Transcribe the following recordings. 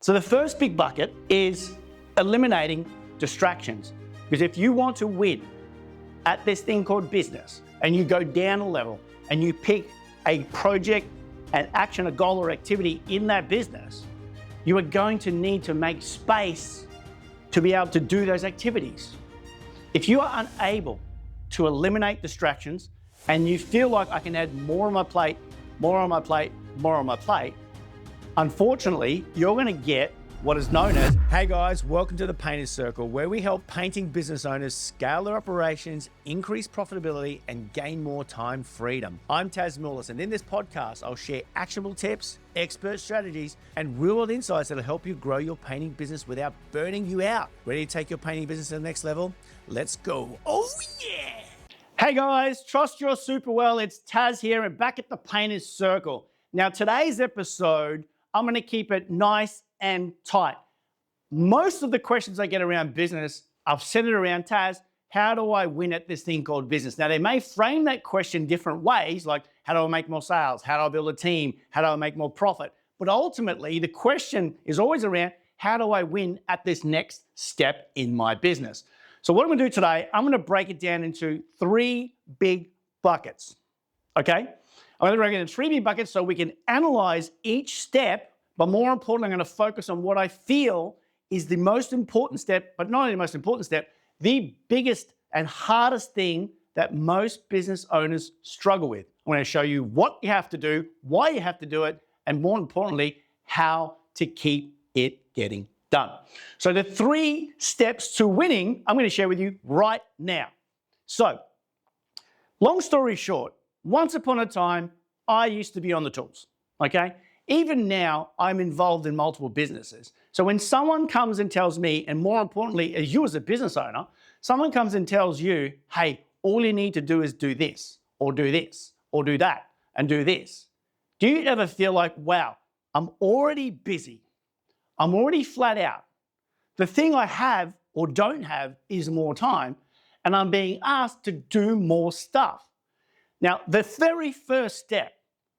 So the first big bucket is eliminating distractions. Because if you want to win at this thing called business, and you go down a level and you pick a project, an action, a goal or activity in that business, you are going to need to make space to be able to do those activities. If you are unable to eliminate distractions and you feel like I can add more on my plate, more on my plate, more on my plate, unfortunately, you're going to get what is known as, hey guys, welcome to the Painter's Circle, where we help painting business owners scale their operations, increase profitability, and gain more time freedom. I'm Taz Mullis, and in this podcast, I'll share actionable tips, expert strategies, and real-world insights that'll help you grow your painting business without burning you out. Ready to take your painting business to the next level? Let's go. Oh yeah! Hey guys, trust you're super well. It's Taz here and back at the Painter's Circle. Now today's episode, I'm going to keep it nice and tight. Most of the questions I get around business, I've centered around, Taz, how do I win at this thing called business? Now, they may frame that question different ways, like how do I make more sales? How do I build a team? How do I make more profit? But ultimately, the question is always around, how do I win at this next step in my business? So what I'm gonna do today, I'm gonna break it down into three big buckets, okay? I'm gonna break it into three big buckets so we can analyze each step. But more importantly, I'm going to focus on what I feel is the most important step, but not only the most important step, the biggest and hardest thing that most business owners struggle with. I'm going to show you what you have to do, why you have to do it, and more importantly, how to keep it getting done. So the three steps to winning, I'm going to share with you right now. So, long story short, once upon a time, I used to be on the tools, okay? Even now, I'm involved in multiple businesses. So when someone comes and tells me, and more importantly, as you as a business owner, someone comes and tells you, hey, all you need to do is do this, or do this, or do that, and do this. Do you ever feel like, wow, I'm already busy. I'm already flat out. The thing I have or don't have is more time, and I'm being asked to do more stuff. Now, the very first step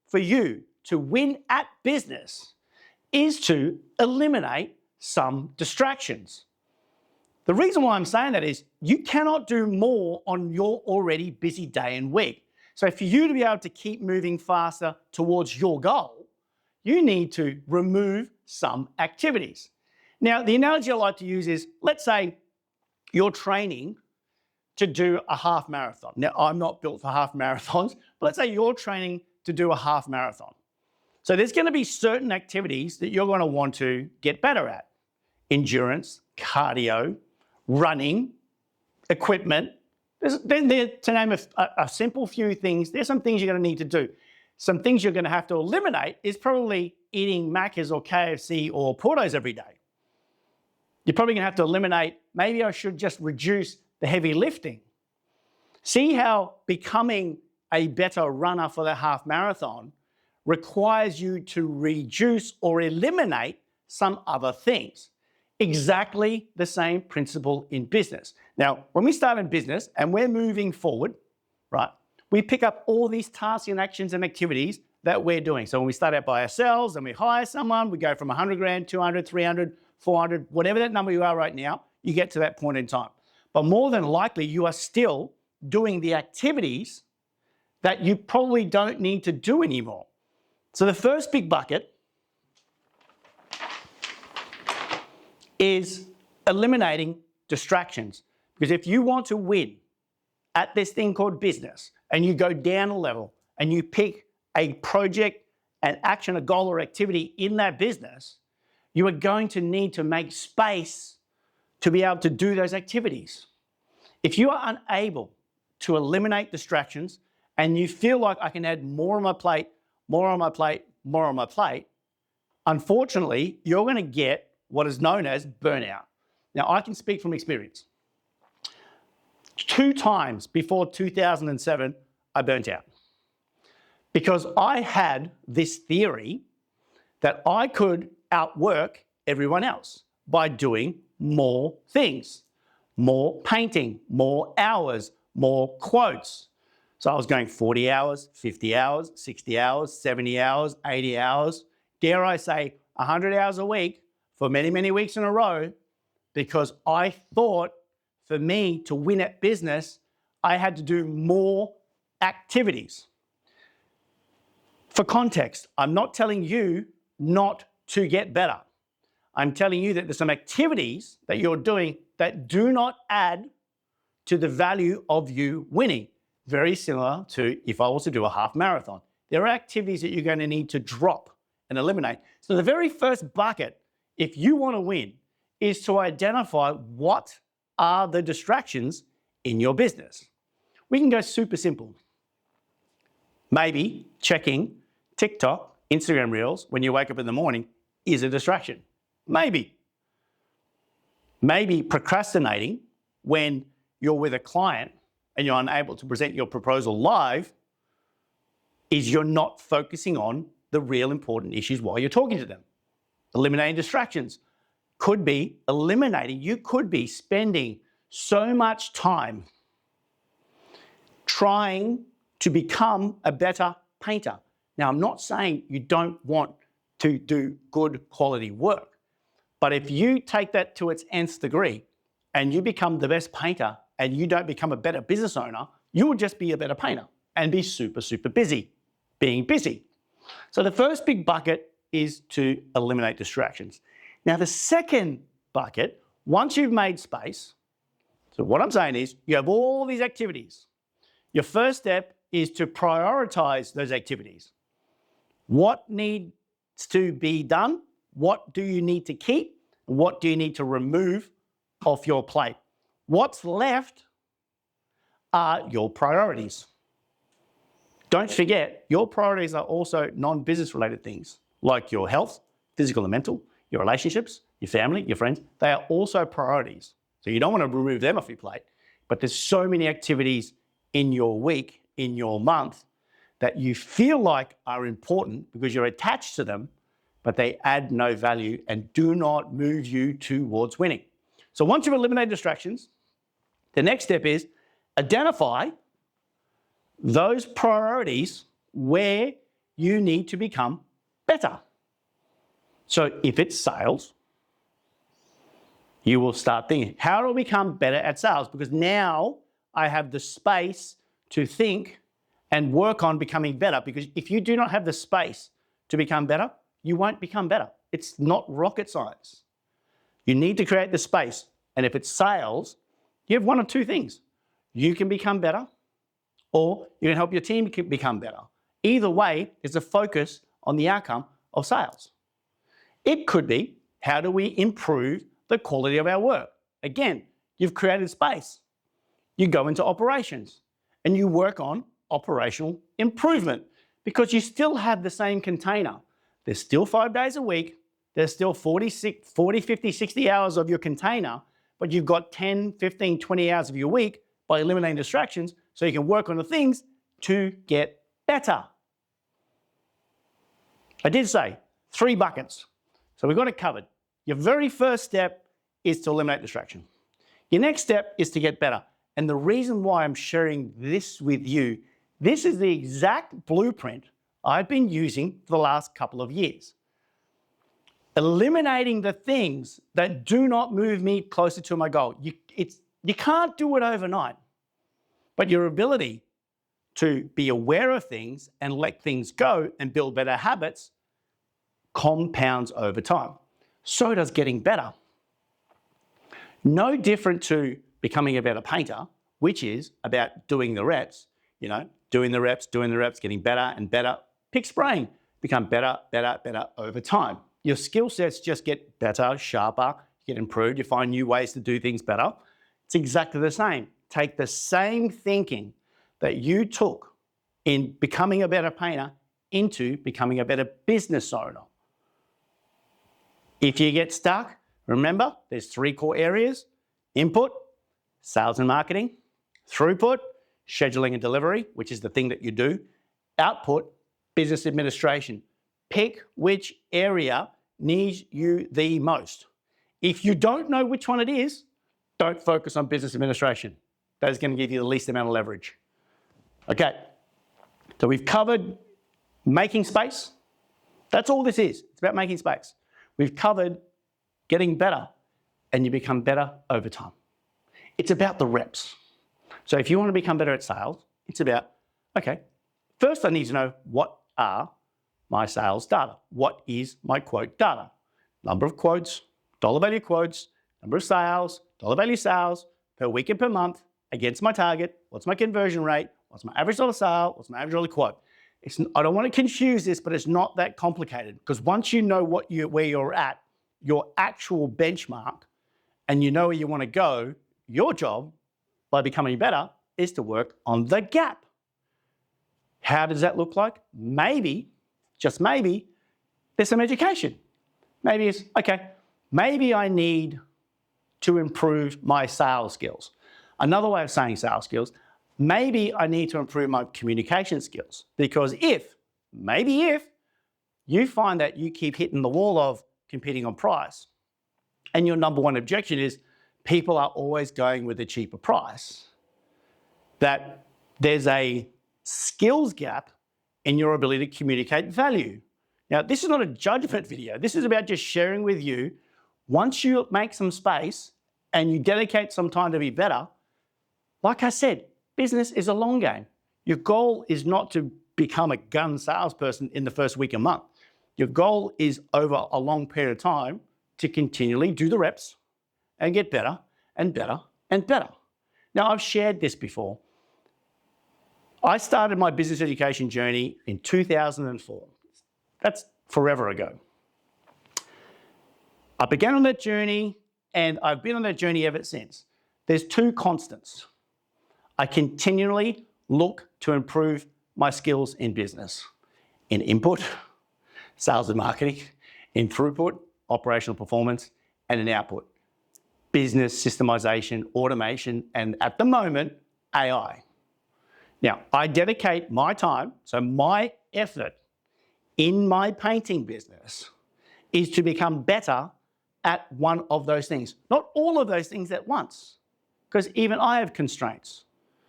for you to win at business is to eliminate some distractions. The reason why I'm saying that is you cannot do more on your already busy day and week. So for you to be able to keep moving faster towards your goal, you need to remove some activities. Now, the analogy I like to use is, let's say you're training to do a half marathon. Now, I'm not built for half marathons, but let's say you're training to do a half marathon. So there's going to be certain activities that you're going to want to get better at. Endurance, cardio, running, equipment. To name a simple few things, there's some things you're going to need to do. Some things you're going to have to eliminate is probably eating Macca's or KFC or Portos every day. You're probably going to have to eliminate, maybe I should just reduce the heavy lifting. See how becoming a better runner for the half marathon requires you to reduce or eliminate some other things. Exactly the same principle in business. Now, when we start in business and we're moving forward, right, we pick up all these tasks and actions and activities that we're doing. So when we start out by ourselves and we hire someone, we go from 100 grand, 200, 300, 400, whatever that number you are right now, you get to that point in time. But more than likely, you are still doing the activities that you probably don't need to do anymore. So the first big bucket is eliminating distractions. Because if you want to win at this thing called business, and you go down a level and you pick a project, an action, a goal or activity in that business, you are going to need to make space to be able to do those activities. If you are unable to eliminate distractions and you feel like I can add more on my plate, more on my plate, more on my plate, unfortunately, you're going to get what is known as burnout. Now, I can speak from experience. 2 times before 2007, I burnt out because I had this theory that I could outwork everyone else by doing more things, more painting, more hours, more quotes. So I was going 40 hours, 50 hours, 60 hours, 70 hours, 80 hours, dare I say 100 hours a week for many, many weeks in a row because I thought for me to win at business, I had to do more activities. For context, I'm not telling you not to get better. I'm telling you that there's some activities that you're doing that do not add to the value of you winning. Very similar to if I was to do a half marathon. There are activities that you're going to need to drop and eliminate. So the very first bucket, if you want to win, is to identify what are the distractions in your business. We can go super simple. Maybe checking TikTok, Instagram Reels when you wake up in the morning is a distraction. Maybe. Maybe procrastinating when you're with a client and you're unable to present your proposal live is you're not focusing on the real important issues while you're talking to them. Eliminating distractions could be you could be spending so much time trying to become a better painter. Now, I'm not saying you don't want to do good quality work, but if you take that to its nth degree and you become the best painter and you don't become a better business owner, you will just be a better painter and be super, super busy, being busy. So the first big bucket is to eliminate distractions. Now, the second bucket, once you've made space, so what I'm saying is you have all these activities. Your first step is to prioritize those activities. What needs to be done? What do you need to keep? What do you need to remove off your plate? What's left are your priorities. Don't forget, your priorities are also non-business related things like your health, physical and mental, your relationships, your family, your friends. They are also priorities. So you don't want to remove them off your plate, but there's so many activities in your week, in your month, that you feel like are important because you're attached to them, but they add no value and do not move you towards winning. So once you've eliminated distractions, the next step is identify those priorities where you need to become better. So if it's sales, you will start thinking, how do I become better at sales? Because now I have the space to think and work on becoming better. Because if you do not have the space to become better, you won't become better. It's not rocket science. You need to create the space. And if it's sales, you have one of two things. You can become better, or you can help your team become better. Either way, it's a focus on the outcome of sales. It could be, how do we improve the quality of our work? Again, you've created space. You go into operations and you work on operational improvement because you still have the same container. There's still 5 days a week. There's still 40, 50, 60 hours of your container, but you've got 10, 15, 20 hours of your week by eliminating distractions so you can work on the things to get better. I did say 3 buckets. So we've got it covered. Your very first step is to eliminate distraction. Your next step is to get better. And the reason why I'm sharing this with you, this is the exact blueprint I've been using for the last couple of years. Eliminating the things that do not move me closer to my goal. You can't do it overnight, but your ability to be aware of things and let things go and build better habits compounds over time. So does getting better. No different to becoming a better painter, which is about doing the reps, doing the reps, getting better and better. Pick spraying, become better over time. Your skill sets just get better, sharper, you get improved, you find new ways to do things better. It's exactly the same. Take the same thinking that you took in becoming a better painter into becoming a better business owner. If you get stuck, remember, there's 3 core areas: input, sales and marketing; throughput, scheduling and delivery, which is the thing that you do; output, business administration. Pick which area needs you the most. If you don't know which one it is, don't focus on business administration. That is going to give you the least amount of leverage. Okay, so we've covered making space. That's all this is. It's about making space. We've covered getting better, and you become better over time. It's about the reps. So if you want to become better at sales, it's about, okay, first I need to know what are my sales data. What is my quote data? Number of quotes, dollar value quotes, number of sales, dollar value sales, per week and per month, against my target, what's my conversion rate, what's my average dollar sale, what's my average dollar quote. I don't want to confuse this, but it's not that complicated, because once you know where you're at, your actual benchmark, and you know where you want to go, your job by becoming better is to work on the gap. How does that look like? Maybe, just maybe, there's some education. Maybe it's, okay, maybe I need to improve my sales skills. Another way of saying sales skills, maybe I need to improve my communication skills, because maybe if you find that you keep hitting the wall of competing on price, and your number one objection is people are always going with the cheaper price, that there's a skills gap in your ability to communicate value. Now, this is not a judgment video. This is about just sharing with you, once you make some space and you dedicate some time to be better, like I said, business is a long game. Your goal is not to become a gun salesperson in the first week or month. Your goal is over a long period of time to continually do the reps and get better and better and better. Now, I've shared this before. I started my business education journey in 2004. That's forever ago. I began on that journey, and I've been on that journey ever since. There's two constants. I continually look to improve my skills in business, in input, sales and marketing, in throughput, operational performance, and in output. Business systemization, automation, and at the moment, AI. Now, I dedicate my time, so my effort in my painting business is to become better at one of those things. Not all of those things at once, because even I have constraints.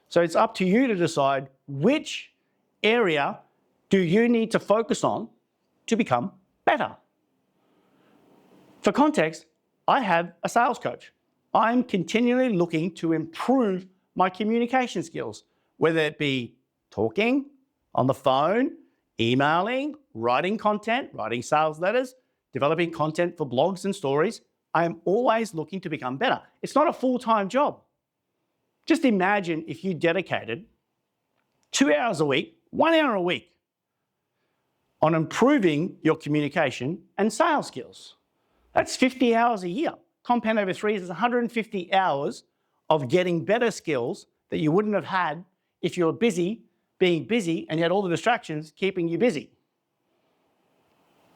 So it's up to you to decide which area do you need to focus on to become better. For context, I have a sales coach. I'm continually looking to improve my communication skills, whether it be talking on the phone, emailing, writing content, writing sales letters, developing content for blogs and stories. I am always looking to become better. It's not a full-time job. Just imagine if you dedicated 2 hours a week, 1 hour a week on improving your communication and sales skills. That's 50 hours a year. Compound over 3 years is 150 hours of getting better skills that you wouldn't have had if you were busy being busy and you had all the distractions keeping you busy.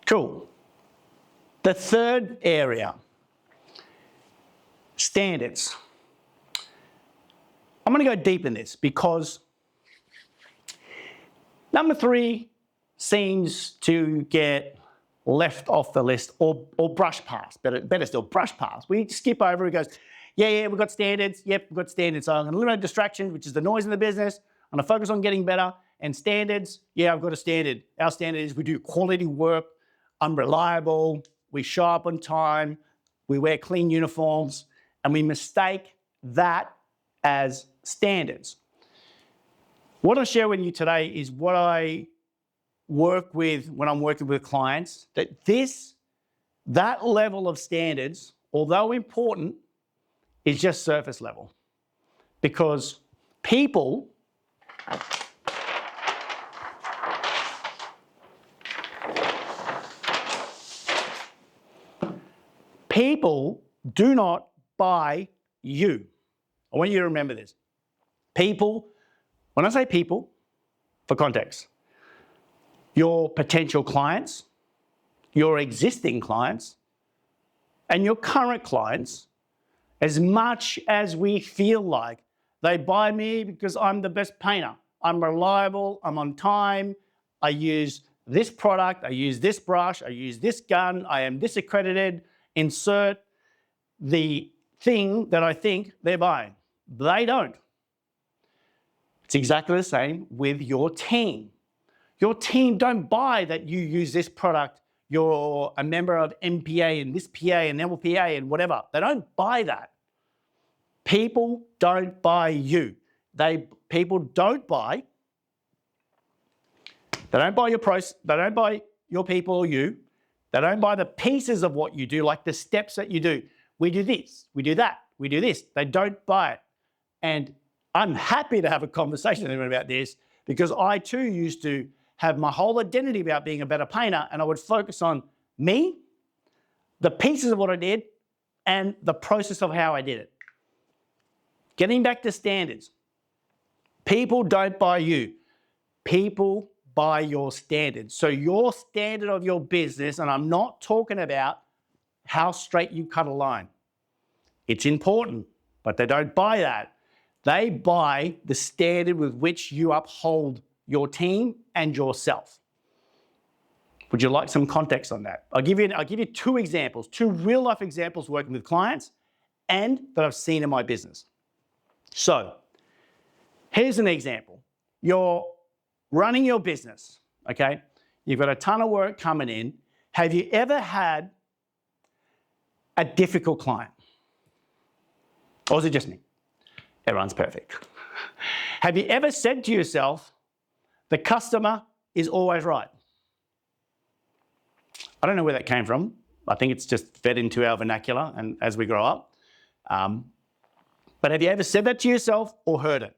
Cool. The third area, standards. I'm going to go deep in this because number 3 seems to get left off the list or brushed past, better still, brushed past. We skip over, it goes, yeah, we've got standards. Yep, we've got standards. So I'm going to eliminate distractions, which is the noise in the business. I'm going to focus on getting better. And standards, yeah, I've got a standard. Our standard is we do quality work, I'm reliable, we show up on time, we wear clean uniforms, and we mistake that as standards. What I'll share with you today is what I work with when I'm working with clients, that level of standards, although important, is just surface level. Because people do not buy you. I want you to remember this. People, when I say people, for context, your potential clients, your existing clients, and your current clients, as much as we feel like they buy me because I'm the best painter, I'm reliable, I'm on time, I use this product, I use this brush, I use this gun, I am this accredited, insert the thing that I think they're buying. They don't. It's exactly the same with your team. Your team don't buy that you use this product, you're a member of MPA and this PA and LPA and whatever. They don't buy that. People don't buy you. People don't buy. They don't buy your pros. They don't buy your people or you. They don't buy the pieces of what you do, like the steps that you do. We do this, we do that, we do this. They don't buy it. And I'm happy to have a conversation with them about this because I too used to have my whole identity about being a better painter, and I would focus on me, the pieces of what I did, and the process of how I did it. Getting back to standards. People don't buy you. People buy your standards. So your standard of your business, and I'm not talking about how straight you cut a line. It's important, but they don't buy that. They buy the standard with which you uphold your team and yourself. Would you like some context on that? I'll give you two examples, two real life examples working with clients and that I've seen in my business. So here's an example. You're running your business, okay? You've got a ton of work coming in. Have you ever had a difficult client? Or is it just me? Everyone's perfect. Have you ever said to yourself, the customer is always right? I don't know where that came from. I think it's just fed into our vernacular and as we grow up. But have you ever said that to yourself or heard it?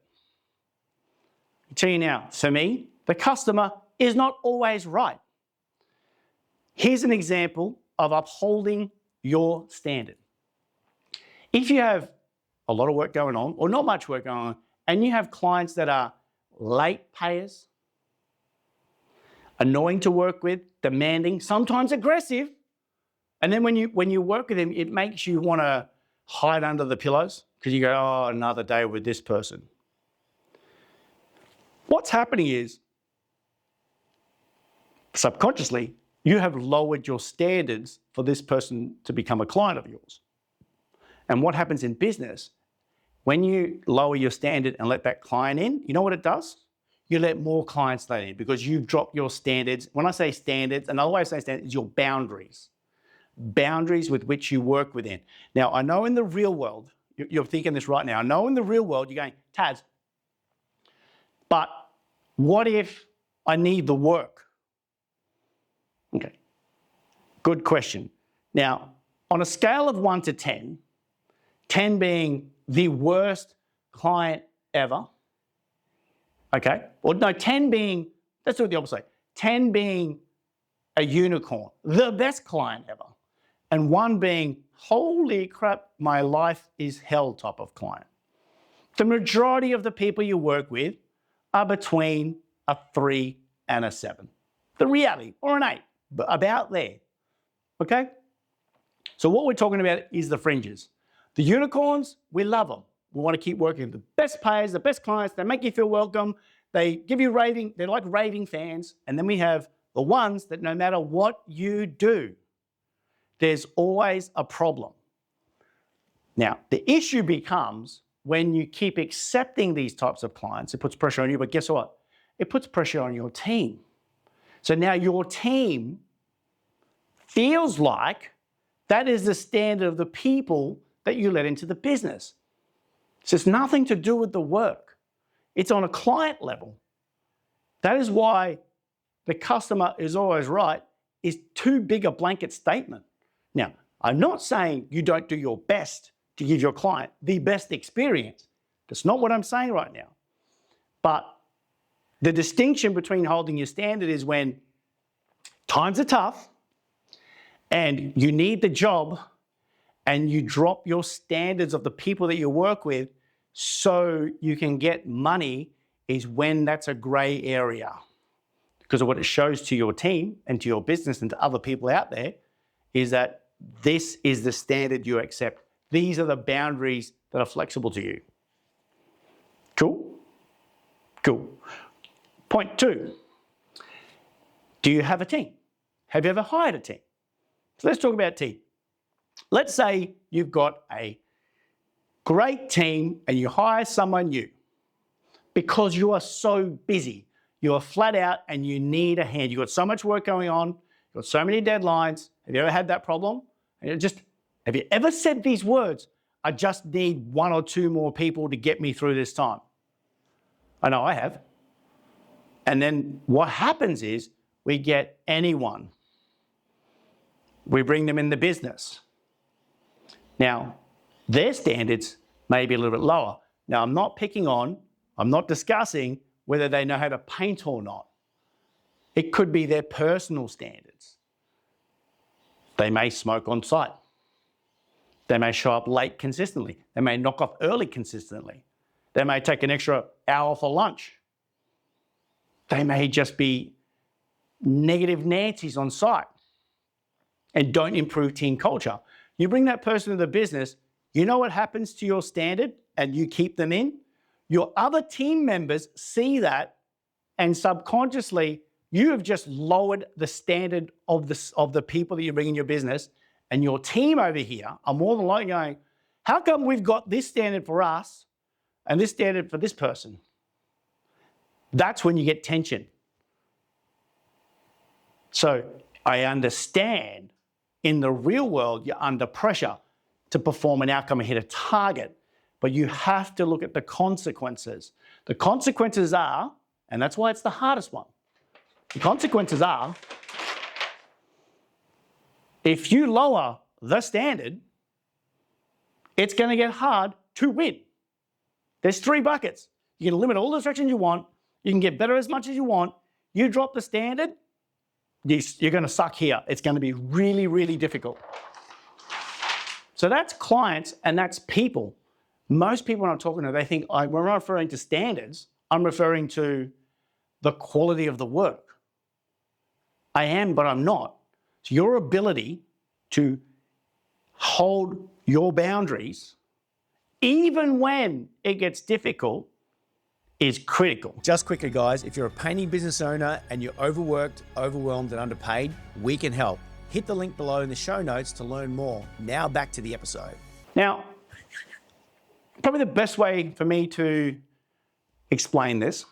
I'll tell you now, for me, the customer is not always right. Here's an example of upholding your standard. If you have a lot of work going on or not much work going on, and you have clients that are late payers, annoying to work with, demanding, sometimes aggressive, and then when you work with them, it makes you want to hide under the pillows because you go, oh, another day with this person. What's happening is, subconsciously, you have lowered your standards for this person to become a client of yours. And what happens in business, when you lower your standard and let that client in, you know what it does? You let more clients let in because you've dropped your standards. When I say standards, another way of saying standards is your boundaries. Boundaries with which you work within. Now, I know in the real world, you're thinking this right now, I know in the real world you're going, Taz, but what if I need the work? Okay, good question. Now, on a scale of 1 to 10, 10 being the worst client ever, okay? Or no, 10 being, let's do it the opposite. 10 being a unicorn, the best client ever. And 1 being, holy crap, my life is hell type of client. The majority of the people you work with are between a 3 and a 7. The reality, or an 8, but about there, okay? So what we're talking about is the fringes. The unicorns, we love them. We want to keep working with the best payers, the best clients. They make you feel welcome. They give you raving, they're like raving fans. And then we have the ones that no matter what you do, there's always a problem. Now, the issue becomes when you keep accepting these types of clients, it puts pressure on you, but guess what? It puts pressure on your team. So now your team feels like that is the standard of the people that you let into the business. So it's nothing to do with the work. It's on a client level. That is why the customer is always right is too big a blanket statement. Now, I'm not saying you don't do your best to give your client the best experience. That's not what I'm saying right now. But the distinction between holding your standard is when times are tough and you need the job and you drop your standards of the people that you work with so you can get money, is when that's a gray area. Because of what it shows to your team and to your business and to other people out there is that this is the standard you accept. These are the boundaries that are flexible to you. Cool? Cool. Point 2, do you have a team? Have you ever hired a team? So let's talk about team. Let's say you've got a great team and you hire someone new because you are so busy. You are flat out and you need a hand. You've got so much work going on, you've got so many deadlines. Have you ever had that problem? And have you ever said these words? I just need 1 or 2 more people to get me through this time. I know I have. And then what happens is we get anyone. We bring them in the business. Now, their standards may be a little bit lower. Now, I'm not discussing whether they know how to paint or not. It could be their personal standards. They may smoke on site. They may show up late consistently. They may knock off early consistently. They may take an extra hour for lunch. They may just be negative Nancy's on site and don't improve team culture. You bring that person to the business, you know what happens to your standard and you keep them in? Your other team members see that and subconsciously you have just lowered the standard of the people that you bring in your business, and your team over here are more than likely going, how come we've got this standard for us and this standard for this person? That's when you get tension. So I understand in the real world, you're under pressure to perform an outcome and hit a target, but you have to look at the consequences. The consequences are, and that's why it's the hardest one. The consequences are, if you lower the standard, it's going to get hard to win. There's 3 buckets. You can limit all the distractions you want. You can get better as much as you want. You drop the standard, you're going to suck here. It's going to be really, really difficult. So that's clients and that's people. Most people when I'm talking to, they think when I'm referring to standards, I'm referring to the quality of the work. I am, but I'm not. So your ability to hold your boundaries, even when it gets difficult, is critical. Just quickly, guys, if you're a painting business owner and you're overworked, overwhelmed, and underpaid, we can help. Hit the link below in the show notes to learn more. Now back to the episode. Now, probably the best way for me to explain this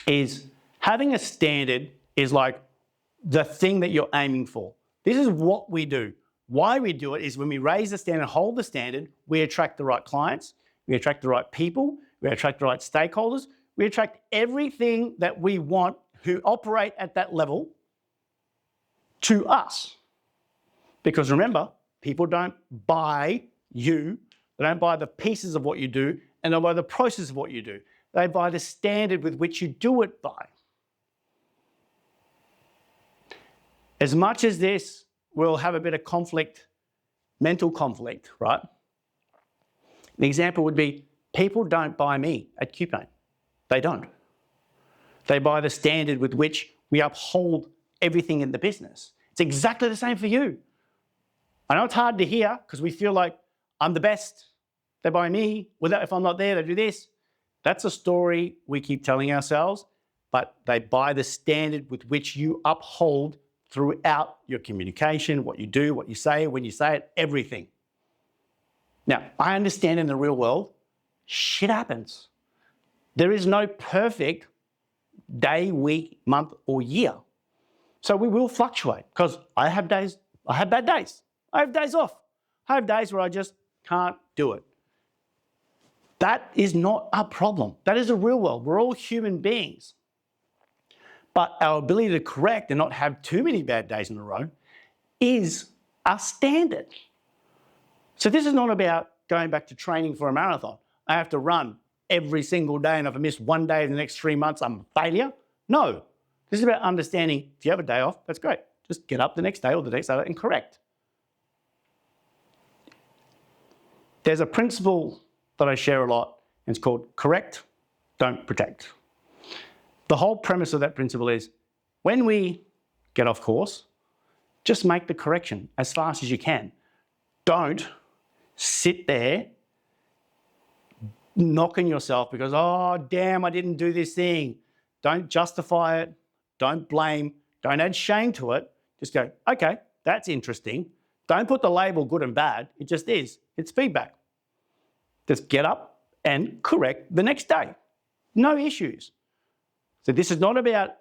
is having a standard is like the thing that you're aiming for. This is what we do. Why we do it is when we raise the standard, hold the standard, we attract the right clients, we attract the right people, we attract the right stakeholders, we attract everything that we want who operate at that level to us. Because remember, people don't buy you, they don't buy the pieces of what you do, and they don't buy the process of what you do. They buy the standard with which you do it by. As much as this will have a bit of conflict, mental conflict, right? An example would be, people don't buy me at Qpaint. They don't. They buy the standard with which we uphold everything in the business. It's exactly the same for you. I know it's hard to hear because we feel like I'm the best. They buy me. If I'm not there, they do this. That's a story we keep telling ourselves, but they buy the standard with which you uphold throughout your communication, what you do, what you say, when you say it, everything. Now, I understand in the real world, shit happens. There is no perfect day, week, month, or year. So we will fluctuate because I have bad days. I have days off. I have days where I just can't do it. That is not a problem. That is a real world. We're all human beings. But our ability to correct and not have too many bad days in a row is a standard. So this is not about going back to training for a marathon. I have to run every single day, and if I miss one day in the next 3 months, I'm a failure. No. This is about understanding, if you have a day off, that's great. Just get up the next day or the next day and correct. There's a principle that I share a lot, and it's called correct, don't protect. The whole premise of that principle is when we get off course, just make the correction as fast as you can. Don't sit there knocking yourself because, oh, damn, I didn't do this thing. Don't justify it. Don't blame. Don't add shame to it. Just go, okay, that's interesting. Don't put the label good and bad. It just is. It's feedback. Just get up and correct the next day. No issues. So this is not about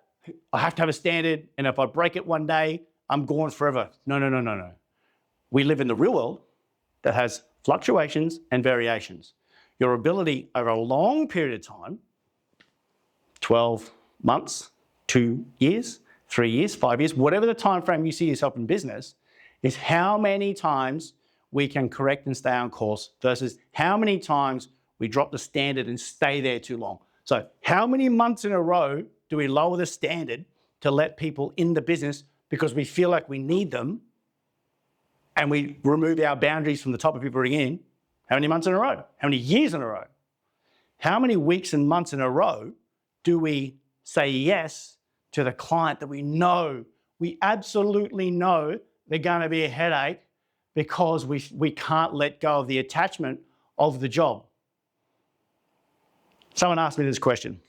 I have to have a standard, and if I break it one day, I'm gone forever. No, no, no, no, no. We live in the real world that has fluctuations and variations. Your ability over a long period of time, 12 months, 2 years, 3 years, 5 years, whatever the time frame you see yourself in business, is how many times we can correct and stay on course versus how many times we drop the standard and stay there too long. So how many months in a row do we lower the standard to let people in the business because we feel like we need them, and we remove our boundaries from the top of people bring in? How many months in a row? How many years in a row? How many weeks and months in a row do we say yes to the client that we absolutely know they're going to be a headache because we can't let go of the attachment of the job? Someone asked me this question.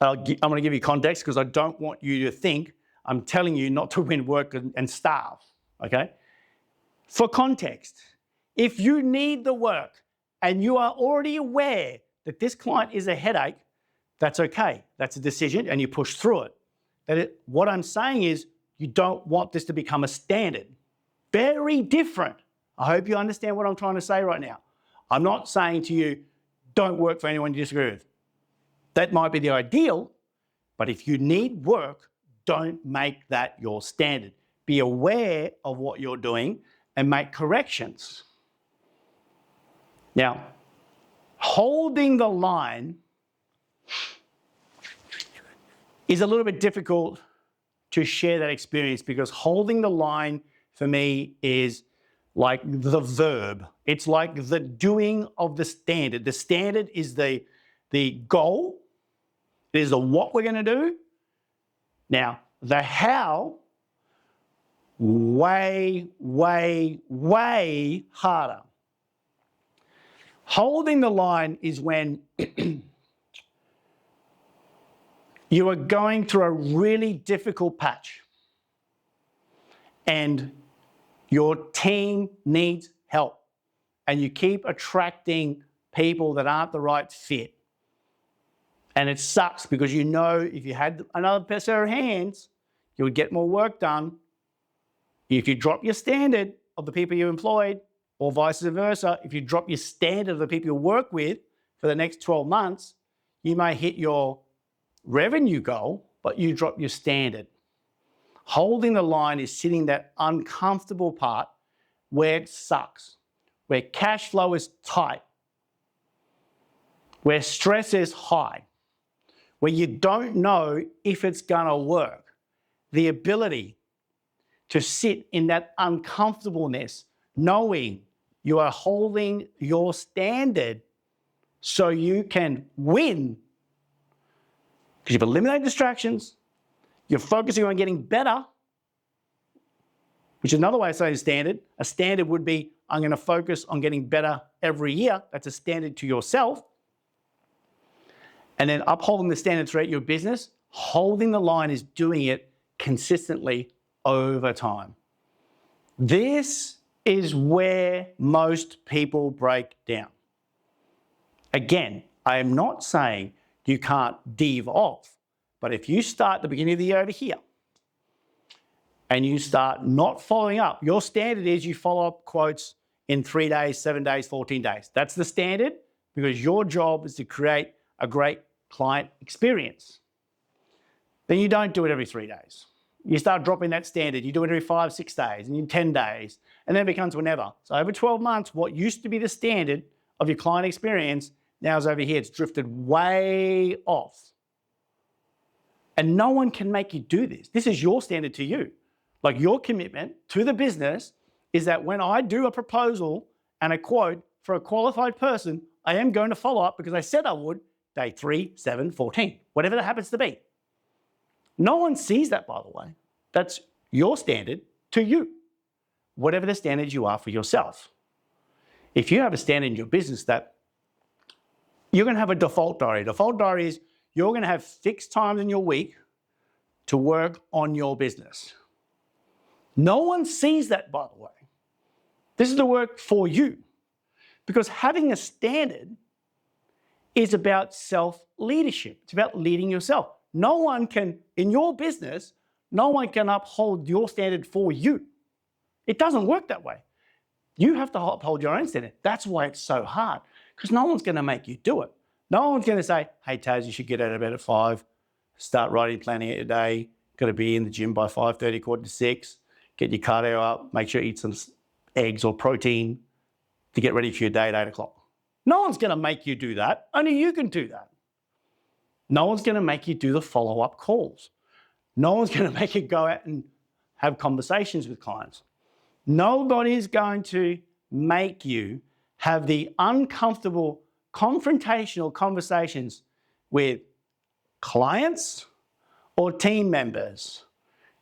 I'm going to give you context because I don't want you to think I'm telling you not to win work and starve, okay? For context, if you need the work and you are already aware that this client is a headache, that's okay. That's a decision and you push through it. What I'm saying is you don't want this to become a standard. Very different. I hope you understand what I'm trying to say right now. I'm not saying to you, don't work for anyone you disagree with. That might be the ideal, but if you need work, don't make that your standard. Be aware of what you're doing and make corrections. Now, holding the line is a little bit difficult to share that experience because holding the line for me is like the verb. It's like the doing of the standard. The standard is the goal. It is the what we're going to do. Now, the how, way, way, way harder. Holding the line is when you are going through a really difficult patch and your team needs help and you keep attracting people that aren't the right fit. And it sucks because you know if you had another pair of hands, you would get more work done. If you drop your standard of the people you employed, or vice versa, if you drop your standard of the people you work with for the next 12 months, you may hit your revenue goal, but you drop your standard. Holding the line is sitting that uncomfortable part where it sucks, where cash flow is tight, where stress is high, where you don't know if it's going to work. The ability to sit in that uncomfortableness, knowing you are holding your standard so you can win. Because you've eliminated distractions, you're focusing on getting better, which is another way of saying standard. A standard would be, I'm going to focus on getting better every year. That's a standard to yourself. And then upholding the standard throughout your business, holding the line is doing it consistently over time. This is where most people break down. Again, I am not saying you can't dive off, but if you start at the beginning of the year over here and you start not following up, your standard is you follow up quotes in 3 days, 7 days, 14 days. That's the standard because your job is to create a great client experience. Then you don't do it every 3 days. You start dropping that standard. You do it every 5, 6 days, and in 10 days, and then it becomes whenever. So over 12 months, what used to be the standard of your client experience now is over here. It's drifted way off. And no one can make you do this. This is your standard to you. Like your commitment to the business is that when I do a proposal and a quote for a qualified person, I am going to follow up because I said I would day 3, 7, 14, whatever that happens to be. No one sees that, by the way. That's your standard to you, whatever the standards you are for yourself. If you have a standard in your business that you're going to have a default diary. Default diary is you're going to have fixed times in your week to work on your business. No one sees that, by the way. This is the work for you. Because having a standard is about self-leadership. It's about leading yourself. no one can, in your business, no one can uphold your standard for you. It doesn't work that way. You have to uphold your own standard. That's why it's so hard, because no one's going to make you do it. No one's going to say, hey, Taz, you should get out of bed at 5, start writing, planning out your day, got to be in the gym by 5:30, 5:45, get your cardio up, make sure you eat some eggs or protein to get ready for your day at 8 o'clock. No one's going to make you do that. Only you can do that. No one's going to make you do the follow-up calls. No one's going to make you go out and have conversations with clients. Nobody's going to make you have the uncomfortable, confrontational conversations with clients or team members.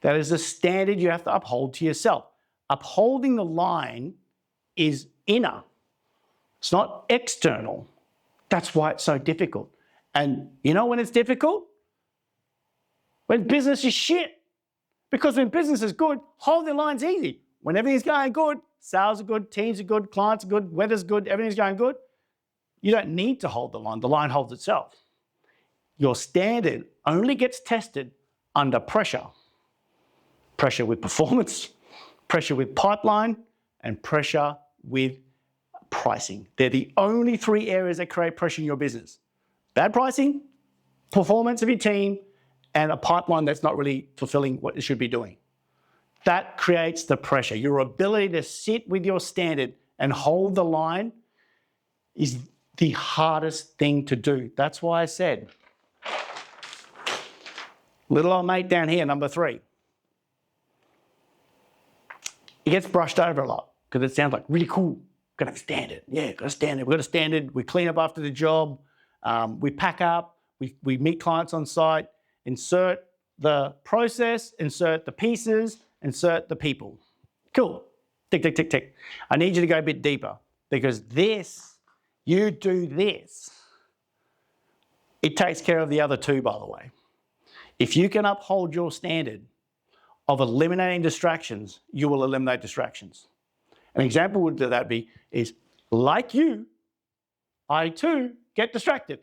That is a standard you have to uphold to yourself. Upholding the line is inner. It's not external. That's why it's so difficult. And you know when it's difficult? When business is shit. Because when business is good, holding the line's easy. When everything's going good, sales are good, teams are good, clients are good, weather's good, everything's going good, you don't need to hold the line holds itself. Your standard only gets tested under pressure. Pressure with performance, pressure with pipeline, and pressure with pricing. They're the only 3 areas that create pressure in your business. Bad pricing, performance of your team, and a pipeline that's not really fulfilling what it should be doing. That creates the pressure. Your ability to sit with your standard and hold the line is the hardest thing to do. That's why I said, little old mate down here, number 3. It gets brushed over a lot because it sounds like really cool. Got to have a standard. Yeah, got a standard. We've got a standard. We clean up after the job. We pack up. We meet clients on site. Insert the process. Insert the pieces. Insert the people. Cool. Tick, tick, tick, tick. I need you to go a bit deeper because you do this. It takes care of the other 2, by the way. If you can uphold your standard of eliminating distractions, you will eliminate distractions. An example would that be is like you, I too get distracted.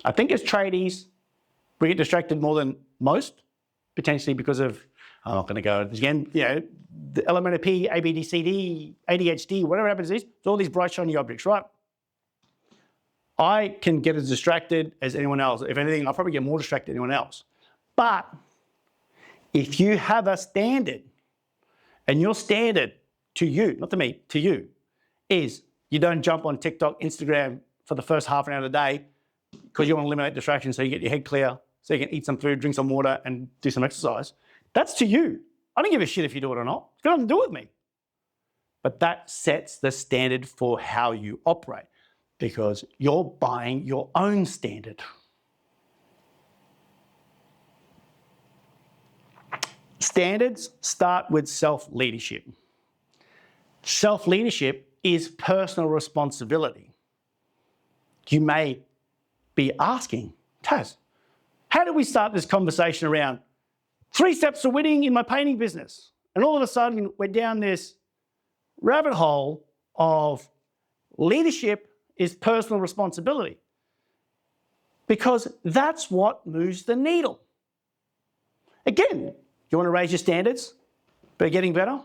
I think as tradies, we get distracted more than most, potentially because of, I'm not going to go again, the element of P, A, B, D, C, D, ADHD, whatever happens is, it's all these bright, shiny objects, right? I can get as distracted as anyone else. If anything, I'll probably get more distracted than anyone else. But if you have a standard, and your standard to you, not to me, to you, is you don't jump on TikTok, Instagram for the first half an hour of the day because you want to eliminate distractions so you get your head clear, so you can eat some food, drink some water, and do some exercise. That's to you. I don't give a shit if you do it or not. It's got nothing to do with me. But that sets the standard for how you operate because you're buying your own standard. Standards start with self-leadership. Self-leadership is personal responsibility. You may be asking, Taz, how did we start this conversation around 3 steps to winning in my painting business? And all of a sudden, we're down this rabbit hole of leadership is personal responsibility. Because that's what moves the needle. Again, you want to raise your standards by getting better?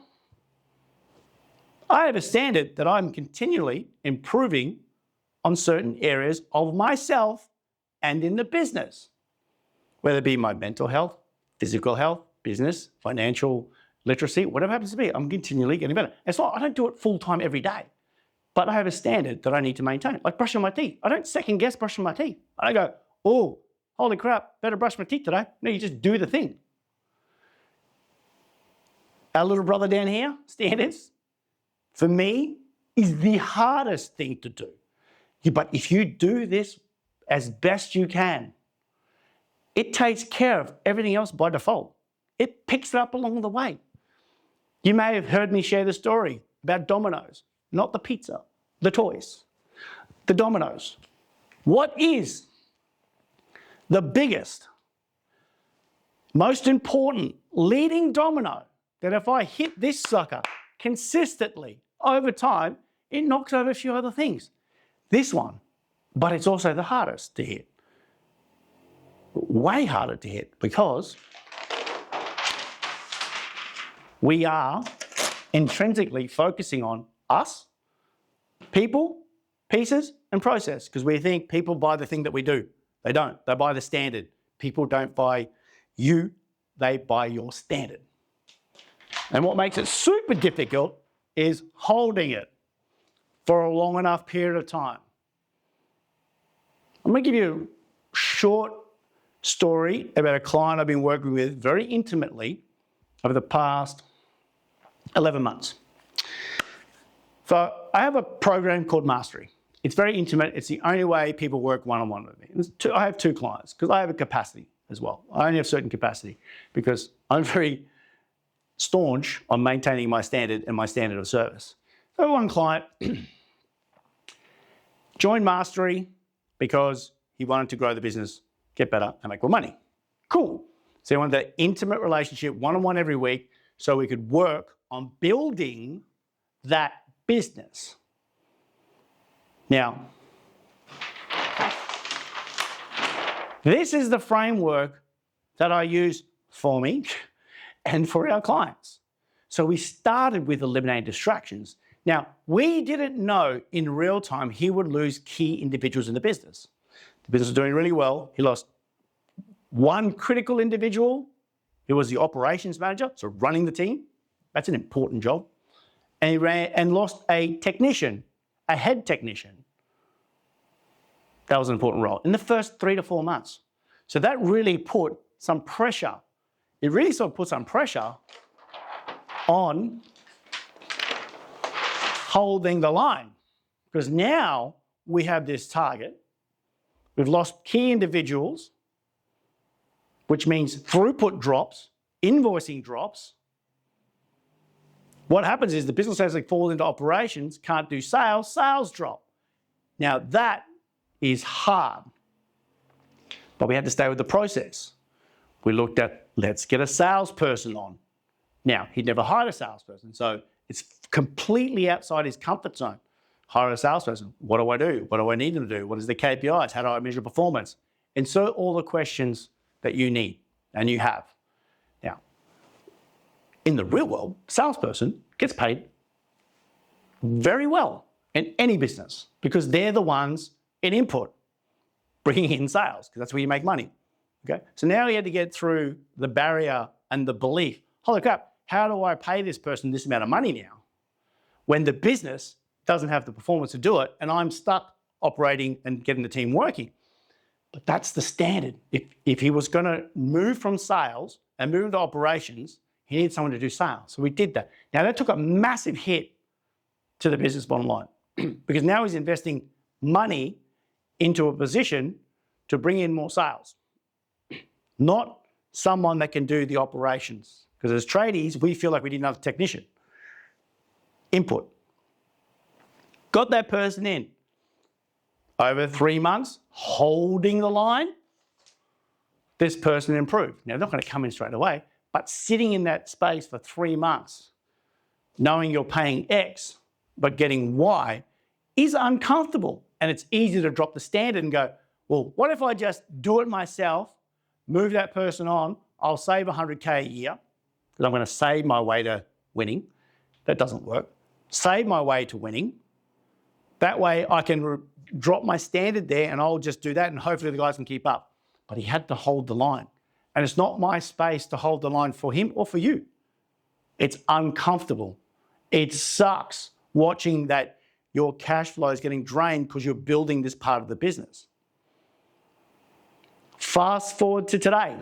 I have a standard that I'm continually improving on certain areas of myself and in the business, whether it be my mental health, physical health, business, financial literacy, whatever happens to be, I'm continually getting better. It's not, I don't do it full time every day, but I have a standard that I need to maintain, like brushing my teeth. I don't second guess brushing my teeth. I go, oh, holy crap, better brush my teeth today. No, you just do the thing. Our little brother down here, standards, for me, is the hardest thing to do. But if you do this as best you can, it takes care of everything else by default. It picks it up along the way. You may have heard me share the story about Domino's, not the pizza, the toys, the Domino's. What is the biggest, most important leading domino that if I hit this sucker consistently over time, it knocks over a few other things? This one, but it's also the hardest to hit. way harder to hit because we are intrinsically focusing on us, people, pieces, and process, because we think people buy the thing that we do. They don't. They buy the standard. People don't buy you, they buy your standard. And what makes it super difficult is holding it for a long enough period of time. I'm going to give you a short story about a client I've been working with very intimately over the past 11 months. So I have a program called Mastery. It's very intimate. It's the only way people work one-on-one with me. I have 2 clients because I have a capacity as well. I only have certain capacity because I'm very staunch on maintaining my standard and my standard of service. So one client joined Mastery because he wanted to grow the business, get better, and make more money. Cool. So he wanted that intimate relationship, one-on-one every week, so we could work on building that business. Now, this is the framework that I use for me and for our clients. So we started with eliminating distractions. Now, we didn't know in real time he would lose key individuals in the business. The business was doing really well. He lost one critical individual. It was the operations manager, so running the team. That's an important job. And he lost a technician, a head technician. That was an important role in the first 3 to 4 months. So that really put some pressure. It really sort of put some pressure on holding the line, because now we have this target. We've lost key individuals, which means throughput drops, invoicing drops. What happens is the business as it falls into operations, can't do sales, sales drop. Now that is hard, but we had to stay with the process. We looked at, let's get a salesperson on. Now, he'd never hired a salesperson, so it's completely outside his comfort zone. Hire a salesperson. What do I do? What do I need them to do? What is the KPIs? How do I measure performance? Insert all the questions that you need and you have. Now, in the real world, salesperson gets paid very well in any business because they're the ones in input, bringing in sales, because that's where you make money. Okay, so now he had to get through the barrier and the belief, holy crap, how do I pay this person this amount of money now when the business doesn't have the performance to do it and I'm stuck operating and getting the team working? But that's the standard. If he was going to move from sales and move into operations, he needed someone to do sales. So we did that. Now that took a massive hit to the business bottom line because now he's investing money into a position to bring in more sales, not someone that can do the operations. Because as tradies, we feel like we need another technician. Input. Got that person in. Over 3 months, holding the line, this person improved. Now, they're not going to come in straight away, but sitting in that space for 3 months, knowing you're paying X, but getting Y, is uncomfortable. And it's easy to drop the standard and go, well, what if I just do it myself, move that person on, I'll save 100K a year, because I'm going to save my way to winning. That doesn't work. Save my way to winning. That way I can drop my standard there and I'll just do that and hopefully the guys can keep up. But he had to hold the line. And it's not my space to hold the line for him or for you. It's uncomfortable. It sucks watching that your cash flow is getting drained because you're building this part of the business. Fast forward to today,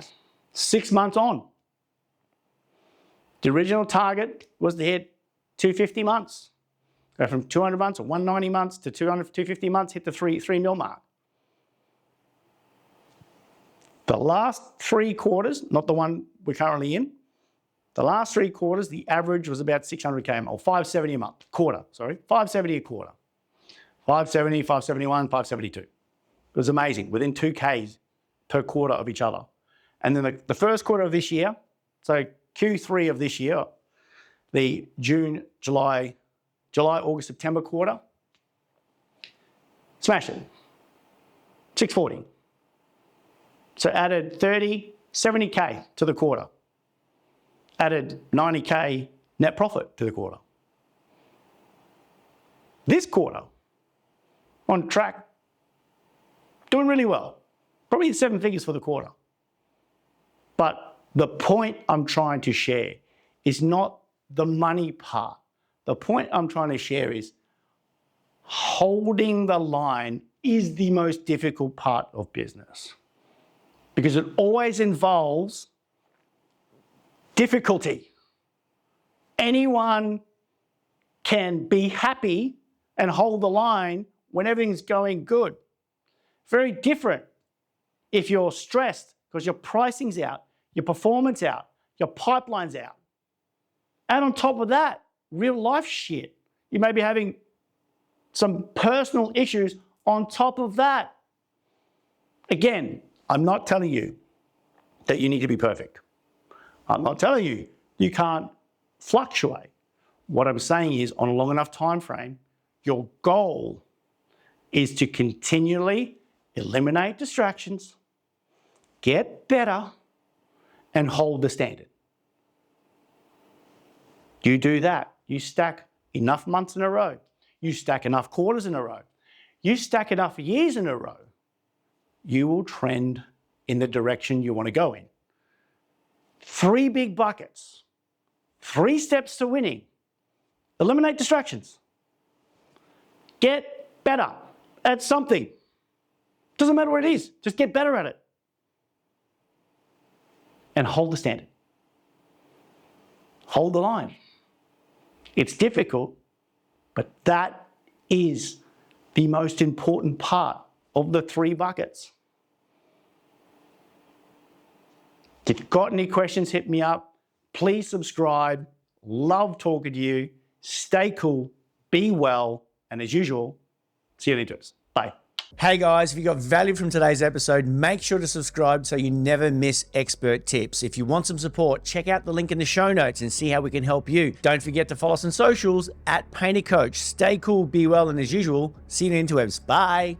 6 months on. The original target was to hit 250 months. Go from 200 months or 190 months to 200, 250 months, hit the 3 mil mark. The last 3 quarters, not the one we're currently in, the last 3 quarters, the average was about 600K or 570 a month, 570 a quarter. 570, 571, 572. It was amazing, within 2Ks per quarter of each other. And then the first quarter of this year, so Q3 of this year, the June, July, August, September quarter, smash it, 640. So added 30, 70K to the quarter. Added 90K net profit to the quarter. This quarter, on track, doing really well. Probably 7 figures for the quarter. But the point I'm trying to share is not the money part. The point I'm trying to share is holding the line is the most difficult part of business because it always involves difficulty. Anyone can be happy and hold the line when everything's going good. Very different if you're stressed because your pricing's out, your performance out, your pipeline's out. And on top of that, real life shit. You may be having some personal issues on top of that. Again, I'm not telling you that you need to be perfect. I'm not telling you you can't fluctuate. What I'm saying is on a long enough time frame, your goal is to continually eliminate distractions, get better, and hold the standard. You do that, you stack enough months in a row, you stack enough quarters in a row, you stack enough years in a row, you will trend in the direction you want to go in. 3 big buckets, 3 steps to winning. Eliminate distractions. Get better at something. Doesn't matter what it is, just get better at it. And hold the standard. Hold the line. It's difficult, but that is the most important part of the 3 buckets. If you've got any questions, hit me up. Please subscribe. Love talking to you. Stay cool, be well, and as usual, see you later. Bye. Hey guys, if you got value from today's episode, make sure to subscribe so you never miss expert tips. If you want some support, check out the link in the show notes and see how we can help you. Don't forget to follow us on socials @PainterCoach. Stay cool, be well, and as usual, see you in the interwebs. Bye.